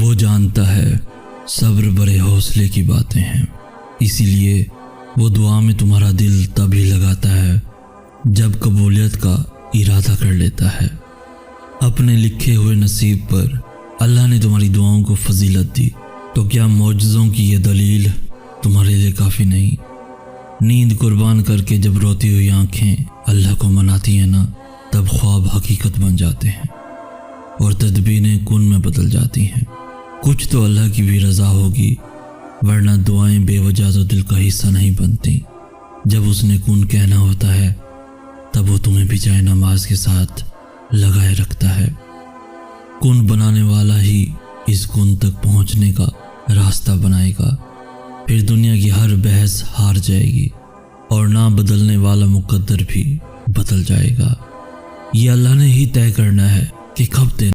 وہ جانتا ہے صبر بڑے حوصلے کی باتیں ہیں، اسی لیے وہ دعا میں تمہارا دل تبھی لگاتا ہے جب قبولیت کا ارادہ کر لیتا ہے۔ اپنے لکھے ہوئے نصیب پر اللہ نے تمہاری دعاؤں کو فضیلت دی، تو کیا معجزوں کی یہ دلیل تمہارے لیے کافی نہیں؟ نیند قربان کر کے جب روتی ہوئی آنکھیں اللہ کو مناتی ہیں نا، تب خواب حقیقت بن جاتے ہیں اور تدبیریں کن میں بدل جاتی ہیں۔ کچھ تو اللہ کی بھی رضا ہوگی، ورنہ دعائیں بے وجہ تو دل کا حصہ نہیں بنتی۔ جب اس نے کن کہنا ہوتا ہے تب وہ تمہیں بھی جائے نماز کے ساتھ لگائے رکھتا ہے۔ کن بنانے والا ہی اس کن تک پہنچنے کا راستہ بنائے گا، پھر دنیا کی ہر بحث ہار جائے گی اور نہ بدلنے والا مقدر بھی بدل جائے گا۔ یہ اللہ نے ہی طے کرنا ہے کہ کب دینا